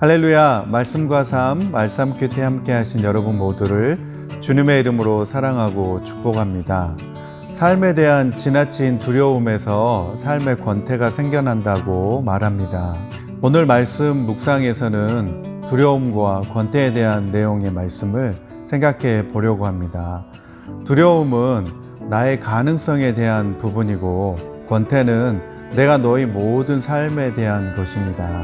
할렐루야, 말씀과 삶, 말씀 큐티에 함께 하신 여러분 모두를 주님의 이름으로 사랑하고 축복합니다. 삶에 대한 지나친 두려움에서 삶의 권태가 생겨난다고 말합니다. 오늘 말씀 묵상에서는 두려움과 권태에 대한 내용의 말씀을 생각해 보려고 합니다. 두려움은 나의 가능성에 대한 부분이고, 권태는 내가 너희 모든 삶에 대한 것입니다.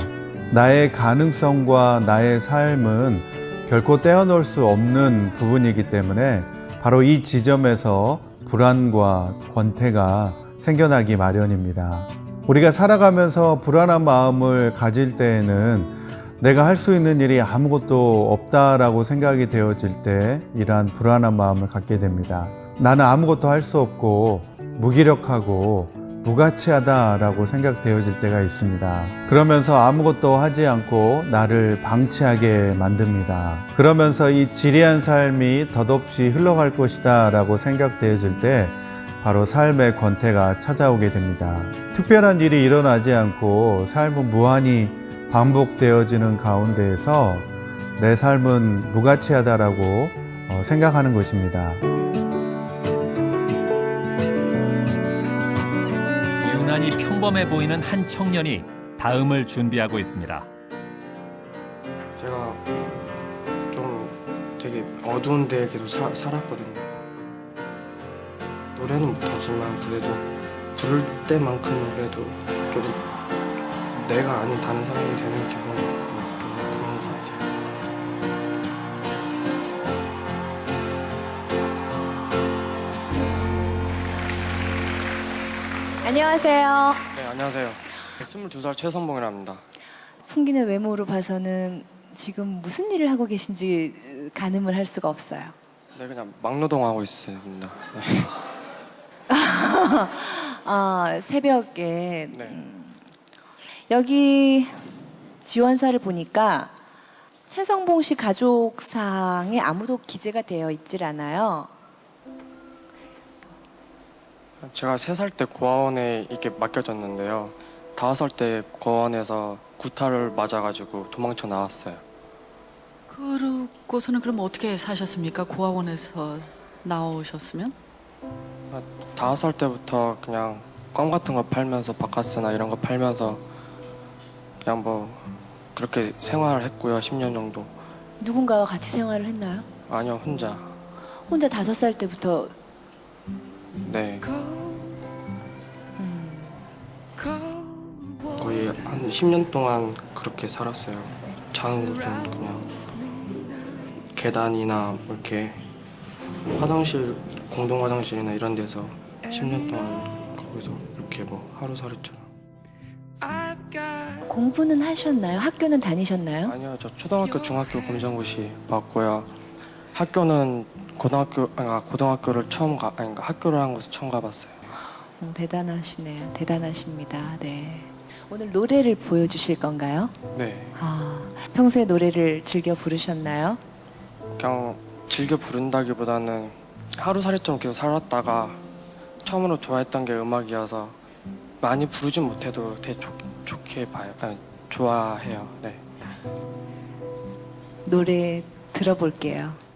나의 가능성과 나의 삶은 결코 떼어놓을 수 없는 부분이기 때문에 바로 이 지점에서 불안과 권태가 생겨나기 마련입니다. 우리가 살아가면서 불안한 마음을 가질 때에는 내가 할 수 있는 일이 아무것도 없다라고 생각이 되어질 때 이러한 불안한 마음을 갖게 됩니다. 나는 아무것도 할 수 없고 무기력하고 무가치하다라고 생각되어질 때가 있습니다. 그러면서 아무것도 하지 않고 나를 방치하게 만듭니다. 그러면서 이 지리한 삶이 덧없이 흘러갈 것이다 라고 생각되어질 때 바로 삶의 권태가 찾아오게 됩니다. 특별한 일이 일어나지 않고 삶은 무한히 반복되어지는 가운데에서 내 삶은 무가치하다라고 생각하는 것입니다. 유난히 평범해 보이는 한 청년이 다음을 준비하고 있습니다. 제가 좀 되게 어두운 데에 계속 살았거든요. 노래는 못하지만 그래도 부를 때만큼은 그래도 좀 내가 아닌 다른 사람이 되는 기분이 좀 그런 것 같아요. 안녕하세요. 네, 안녕하세요. 22살 최선봉이라 합니다. 풍기는 외모로 봐서는 지금 무슨 일을 하고 계신지 가늠을 할 수가 없어요. 네, 그냥 막노동하고 있습니다. 네. 새벽에 네. 여기 지원서를 보니까 최성봉 씨 가족상에 아무도 기재가 되어 있질 않아요. 제가 3살 때 고아원에 이렇게 맡겨졌는데요. 5살 때 고아원에서 구타를 맞아가지고 도망쳐 나왔어요. 그러고서는 그럼 어떻게 사셨습니까? 고아원에서 나오셨으면? 5살 때부터 그냥 껌 같은 거 팔면서 바카스나 이런 거 팔면서 그냥 뭐 그렇게 생활을 했고요. 10년 정도. 누군가와 같이 생활을 했나요? 아니요, 혼자. 혼자 5살 때부터. 네. 거의 한 10년 동안 그렇게 살았어요. 자는 곳은 그냥 계단이나 이렇게 화장실, 공동 화장실이나 이런 데서 10년 동안 거기서 이렇게 뭐 하루살이처럼. 공부는 하셨나요? 학교는 다니셨나요? 아니요, 저 초등학교, 중학교 검정고시 봤고요. 학교는 고등학교를 학교를 한 곳을 처음 가봤어요. 대단하시네요. 대단하십니다. 네. 오늘 노래를 보여주실 건가요? 네. 평소에 노래를 즐겨 부르셨나요? 그냥 즐겨 부른다기보다는 하루살이처럼 계속 살았다가 처음으로 좋아했던 게 음악이어서 많이 부르진 못해도 되게 좋게 봐요. 좋아해요. 네. 노래 들어볼게요.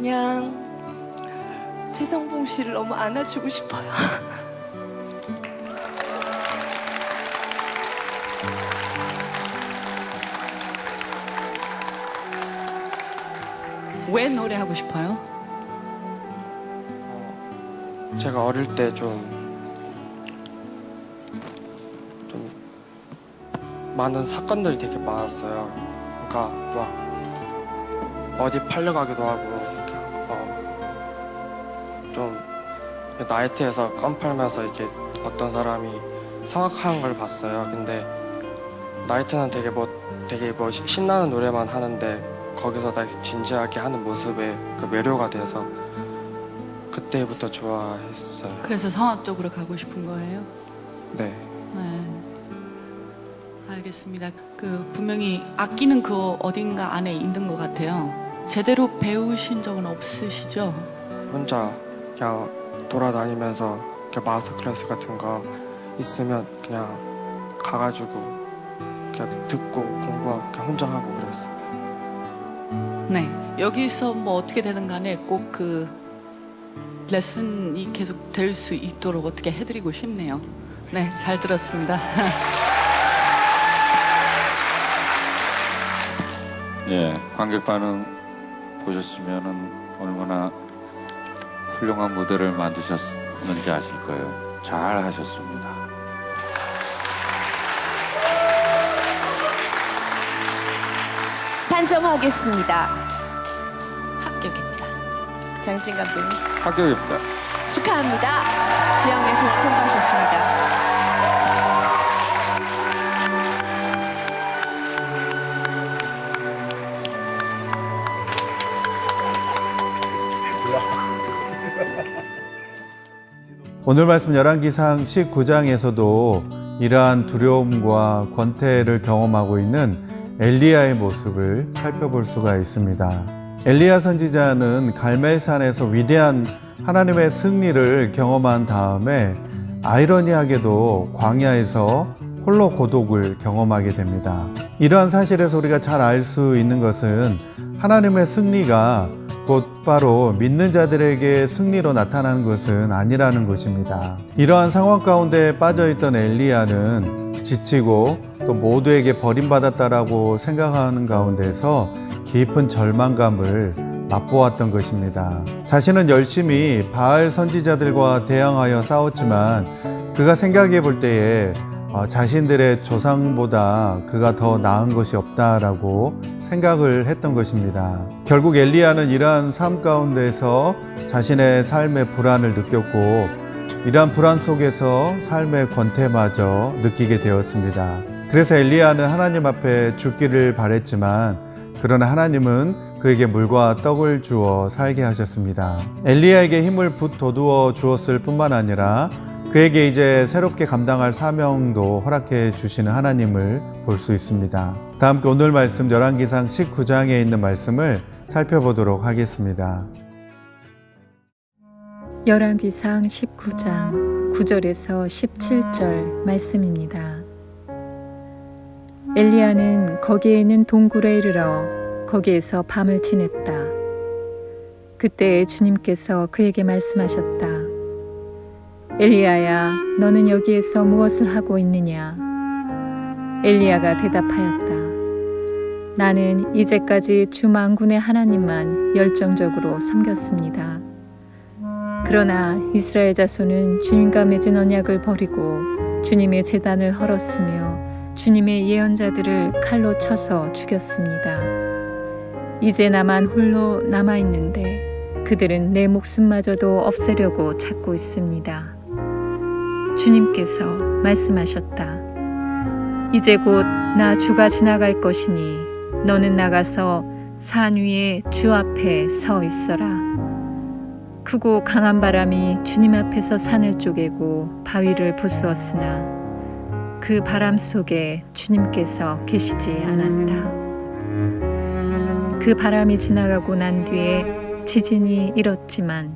그냥 최성봉 씨를 너무 안아주고 싶어요. 왜 노래하고 싶어요? 제가 어릴 때 좀 많은 사건들이 되게 많았어요. 그러니까 막 어디 팔려가기도 하고 좀 나이트에서 껌 팔면서 이렇게 어떤 사람이 성악하는 걸 봤어요. 근데 나이트는 되게 신나는 노래만 하는데 거기서 다 진지하게 하는 모습에 그 매료가 돼서 그때부터 좋아했어요. 그래서 성악 쪽으로 가고 싶은 거예요? 네. 네. 알겠습니다. 분명히 악기는 그 어딘가 안에 있는 것 같아요. 제대로 배우신 적은 없으시죠? 혼자 그냥 돌아다니면서 마스터 클래스 같은 거 있으면 그냥 가가지고 그냥 듣고 공부하고 그냥 혼자 하고 그랬어요. 네. 여기서 뭐 어떻게 되든 간에 꼭 레슨이 계속 될 수 있도록 어떻게 해드리고 싶네요. 네, 잘 들었습니다. 예, 관객 반응 보셨으면은 얼마나 훌륭한 무대를 만드셨는지 아실 거예요. 잘 하셨습니다. 판정하겠습니다. 합격입니다. 장진 감독님 합격입니다. 축하합니다. 지역 예선을 통과하셨습니다. 오늘 말씀 열왕기상 19장에서도 이러한 두려움과 권태를 경험하고 있는 엘리야의 모습을 살펴볼 수가 있습니다. 엘리야 선지자는 갈멜산에서 위대한 하나님의 승리를 경험한 다음에 아이러니하게도 광야에서 홀로 고독을 경험하게 됩니다. 이러한 사실에서 우리가 잘 알 수 있는 것은 하나님의 승리가 곧바로 믿는 자들에게 승리로 나타나는 것은 아니라는 것입니다. 이러한 상황 가운데 빠져있던 엘리야는 지치고 또 모두에게 버림받았다라고 생각하는 가운데서 깊은 절망감을 맛보았던 것입니다. 자신은 열심히 바알 선지자들과 대항하여 싸웠지만 그가 생각해 볼 때에 자신들의 조상보다 그가 더 나은 것이 없다라고 생각을 했던 것입니다. 결국 엘리야는 이러한 삶 가운데서 자신의 삶의 불안을 느꼈고 이러한 불안 속에서 삶의 권태마저 느끼게 되었습니다. 그래서 엘리야는 하나님 앞에 죽기를 바랬지만 그러나 하나님은 그에게 물과 떡을 주어 살게 하셨습니다. 엘리야에게 힘을 돋우어 주었을 뿐만 아니라 그에게 이제 새롭게 감당할 사명도 허락해 주시는 하나님을 볼 수 있습니다. 다 함께 오늘 말씀 열왕기상 19장에 있는 말씀을 살펴보도록 하겠습니다. 열왕기상 19장 9절에서 17절 말씀입니다. 엘리야는 거기에 있는 동굴에 이르러 거기에서 밤을 지냈다. 그때 주님께서 그에게 말씀하셨다. 엘리야야, 너는 여기에서 무엇을 하고 있느냐? 엘리야가 대답하였다. 나는 이제까지 주 만군의 하나님만 열정적으로 섬겼습니다. 그러나 이스라엘 자손은 주님과 맺은 언약을 버리고 주님의 제단을 헐었으며 주님의 예언자들을 칼로 쳐서 죽였습니다. 이제 나만 홀로 남아있는데 그들은 내 목숨마저도 없애려고 찾고 있습니다. 주님께서 말씀하셨다. 이제 곧 나 주가 지나갈 것이니 너는 나가서 산 위에 주 앞에 서 있어라. 크고 강한 바람이 주님 앞에서 산을 쪼개고 바위를 부수었으나 그 바람 속에 주님께서 계시지 않았다. 그 바람이 지나가고 난 뒤에 지진이 일었지만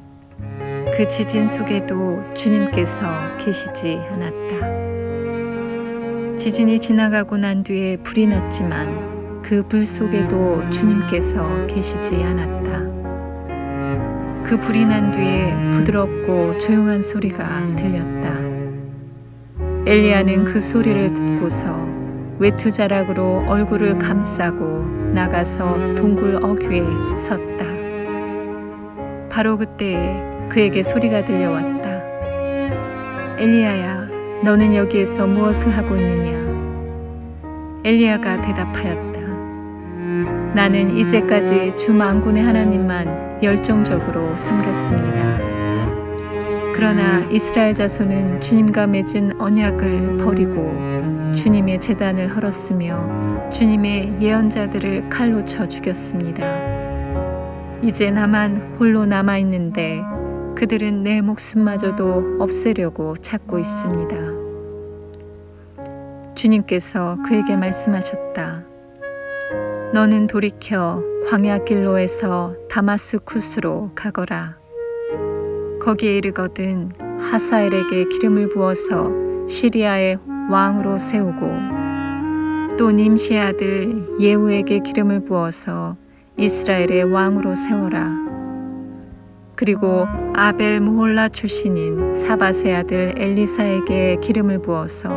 그 지진 속에도 주님께서 계시지 않았다. 지진이 지나가고 난 뒤에 불이 났지만 그 불 속에도 주님께서 계시지 않았다. 그 불이 난 뒤에 부드럽고 조용한 소리가 들렸다. 엘리야는 그 소리를 듣고서 외투자락으로 얼굴을 감싸고 나가서 동굴 어귀에 섰다. 바로 그때 그에게 소리가 들려왔다. 엘리야야, 너는 여기에서 무엇을 하고 있느냐? 엘리야가 대답하였다. 나는 이제까지 주 만군의 하나님만 열정적으로 섬겼습니다. 그러나 이스라엘 자손은 주님과 맺은 언약을 버리고 주님의 제단을 헐었으며 주님의 예언자들을 칼로 쳐 죽였습니다. 이제 나만 홀로 남아있는데 그들은 내 목숨마저도 없애려고 찾고 있습니다. 주님께서 그에게 말씀하셨다. 너는 돌이켜 광야 길로에서 다마스쿠스로 가거라. 거기에 이르거든 하사엘에게 기름을 부어서 시리아의 왕으로 세우고 또 님시의 아들 예후에게 기름을 부어서 이스라엘의 왕으로 세워라. 그리고 아벨 무홀라 출신인 사밧의 아들 엘리사에게 기름을 부어서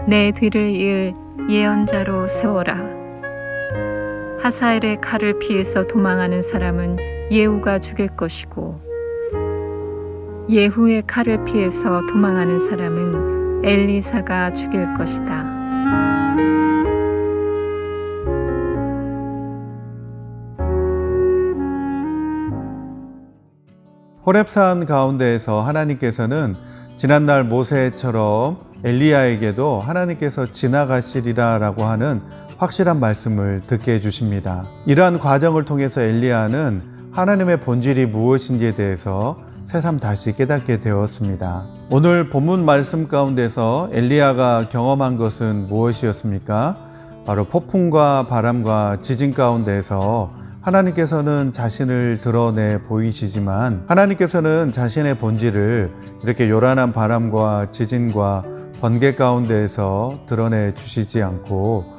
내 뒤를 이을 예언자로 세워라. 하사엘의 칼을 피해서 도망하는 사람은 예후가 죽일 것이고 예후의 칼을 피해서 도망하는 사람은 엘리사가 죽일 것이다. 호렙산 가운데에서 하나님께서는 지난날 모세처럼 엘리야에게도 하나님께서 지나가시리라라고 하는 확실한 말씀을 듣게 해주십니다. 이러한 과정을 통해서 엘리야는 하나님의 본질이 무엇인지에 대해서 새삼 다시 깨닫게 되었습니다. 오늘 본문 말씀 가운데서 엘리야가 경험한 것은 무엇이었습니까? 바로 폭풍과 바람과 지진 가운데서 하나님께서는 자신을 드러내 보이시지만 하나님께서는 자신의 본질을 이렇게 요란한 바람과 지진과 번개 가운데에서 드러내 주시지 않고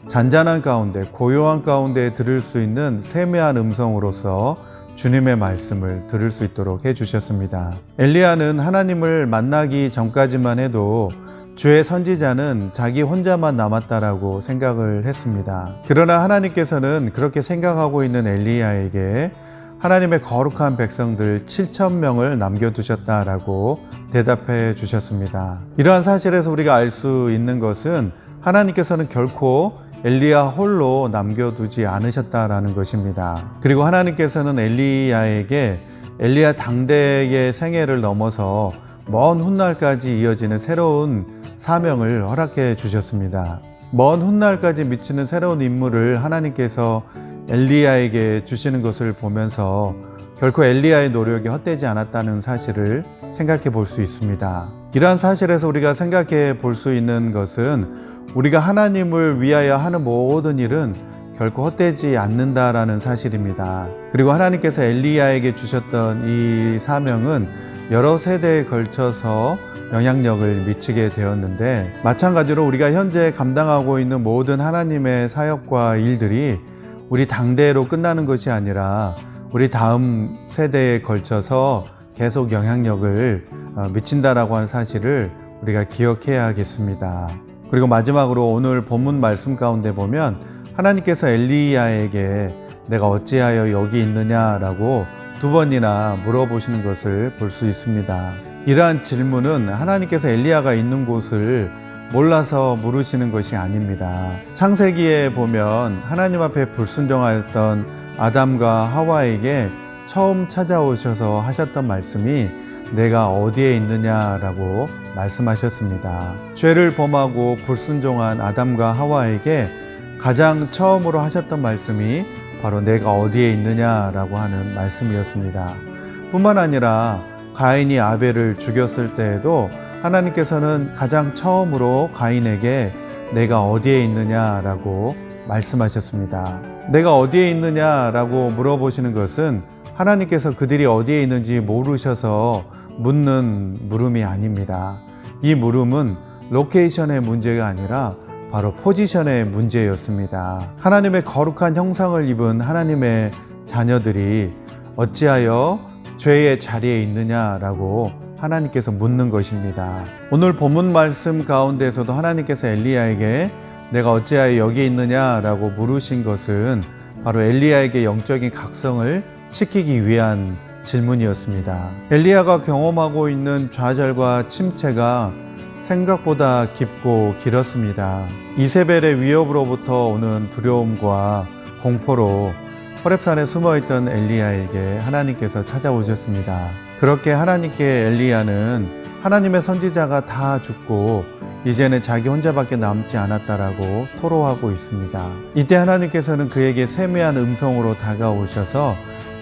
잔잔한 가운데, 고요한 가운데 들을 수 있는 세미한 음성으로서 주님의 말씀을 들을 수 있도록 해주셨습니다. 엘리야는 하나님을 만나기 전까지만 해도 주의 선지자는 자기 혼자만 남았다라고 생각을 했습니다. 그러나 하나님께서는 그렇게 생각하고 있는 엘리야에게 하나님의 거룩한 백성들 7,000명을 남겨두셨다라고 대답해 주셨습니다. 이러한 사실에서 우리가 알 수 있는 것은 하나님께서는 결코 엘리야 홀로 남겨두지 않으셨다라는 것입니다. 그리고 하나님께서는 엘리야에게 엘리야 당대의 생애를 넘어서 먼 훗날까지 이어지는 새로운 사명을 허락해 주셨습니다. 먼 훗날까지 미치는 새로운 임무를 하나님께서 엘리야에게 주시는 것을 보면서 결코 엘리야의 노력이 헛되지 않았다는 사실을 생각해 볼 수 있습니다. 이러한 사실에서 우리가 생각해 볼 수 있는 것은 우리가 하나님을 위하여 하는 모든 일은 결코 헛되지 않는다라는 사실입니다. 그리고 하나님께서 엘리야에게 주셨던 이 사명은 여러 세대에 걸쳐서 영향력을 미치게 되었는데 마찬가지로 우리가 현재 감당하고 있는 모든 하나님의 사역과 일들이 우리 당대로 끝나는 것이 아니라 우리 다음 세대에 걸쳐서 계속 영향력을 미친다라고 하는 사실을 우리가 기억해야겠습니다. 그리고 마지막으로 오늘 본문 말씀 가운데 보면 하나님께서 엘리야에게 내가 어찌하여 여기 있느냐라고 2번이나 물어보시는 것을 볼 수 있습니다. 이러한 질문은 하나님께서 엘리야가 있는 곳을 몰라서 물으시는 것이 아닙니다. 창세기에 보면 하나님 앞에 불순종하였던 아담과 하와에게 처음 찾아오셔서 하셨던 말씀이 내가 어디에 있느냐라고 말씀하셨습니다. 죄를 범하고 불순종한 아담과 하와에게 가장 처음으로 하셨던 말씀이 바로 내가 어디에 있느냐라고 하는 말씀이었습니다. 뿐만 아니라 가인이 아벨을 죽였을 때에도 하나님께서는 가장 처음으로 가인에게 내가 어디에 있느냐라고 말씀하셨습니다. 내가 어디에 있느냐라고 물어보시는 것은 하나님께서 그들이 어디에 있는지 모르셔서 묻는 물음이 아닙니다. 이 물음은 로케이션의 문제가 아니라 바로 포지션의 문제였습니다. 하나님의 거룩한 형상을 입은 하나님의 자녀들이 어찌하여 죄의 자리에 있느냐라고 하나님께서 묻는 것입니다. 오늘 본문 말씀 가운데서도 하나님께서 엘리야에게 내가 어찌하여 여기 있느냐라고 물으신 것은 바로 엘리야에게 영적인 각성을 시키기 위한 질문이었습니다. 엘리야가 경험하고 있는 좌절과 침체가 생각보다 깊고 길었습니다. 이세벨의 위협으로부터 오는 두려움과 공포로 호렙산에 숨어있던 엘리야에게 하나님께서 찾아오셨습니다. 그렇게 하나님께 엘리야는 하나님의 선지자가 다 죽고 이제는 자기 혼자밖에 남지 않았다라고 토로하고 있습니다. 이때 하나님께서는 그에게 세미한 음성으로 다가오셔서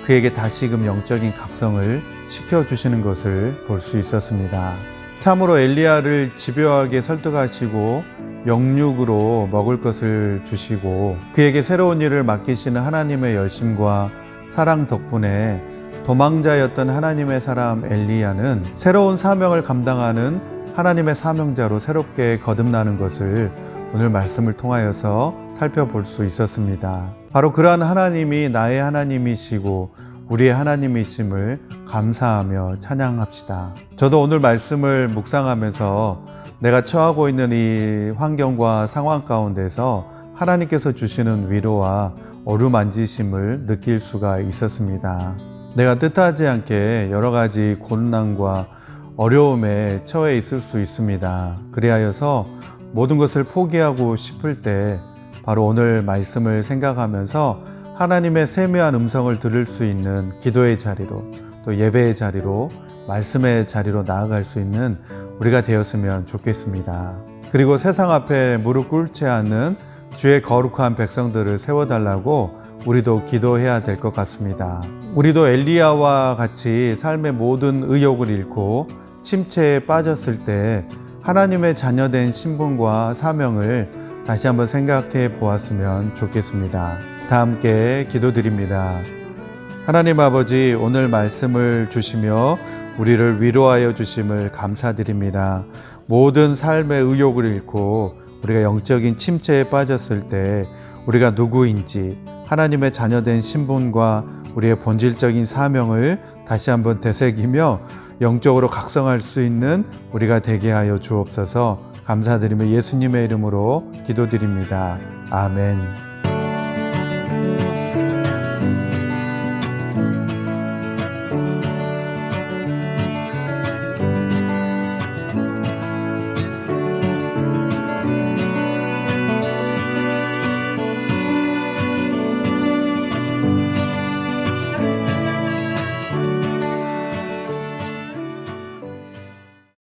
그에게 다시금 영적인 각성을 시켜주시는 것을 볼 수 있었습니다. 참으로 엘리야를 집요하게 설득하시고 영육으로 먹을 것을 주시고 그에게 새로운 일을 맡기시는 하나님의 열심과 사랑 덕분에 도망자였던 하나님의 사람 엘리야는 새로운 사명을 감당하는 하나님의 사명자로 새롭게 거듭나는 것을 오늘 말씀을 통하여서 살펴볼 수 있었습니다. 바로 그러한 하나님이 나의 하나님이시고 우리의 하나님이심을 감사하며 찬양합시다. 저도 오늘 말씀을 묵상하면서 내가 처하고 있는 이 환경과 상황 가운데서 하나님께서 주시는 위로와 어루만지심을 느낄 수가 있었습니다. 내가 뜻하지 않게 여러 가지 고난과 어려움에 처해 있을 수 있습니다. 그리하여서 모든 것을 포기하고 싶을 때 바로 오늘 말씀을 생각하면서 하나님의 세미한 음성을 들을 수 있는 기도의 자리로 또 예배의 자리로 말씀의 자리로 나아갈 수 있는 우리가 되었으면 좋겠습니다. 그리고 세상 앞에 무릎 꿇지 않는 주의 거룩한 백성들을 세워달라고 우리도 기도해야 될 것 같습니다. 우리도 엘리야와 같이 삶의 모든 의욕을 잃고 침체에 빠졌을 때 하나님의 자녀된 신분과 사명을 다시 한번 생각해 보았으면 좋겠습니다. 다 함께 기도드립니다. 하나님 아버지, 오늘 말씀을 주시며 우리를 위로하여 주심을 감사드립니다. 모든 삶의 의욕을 잃고 우리가 영적인 침체에 빠졌을 때 우리가 누구인지 하나님의 자녀된 신분과 우리의 본질적인 사명을 다시 한번 되새기며 영적으로 각성할 수 있는 우리가 되게 하여 주옵소서. 감사드리며 예수님의 이름으로 기도드립니다. 아멘.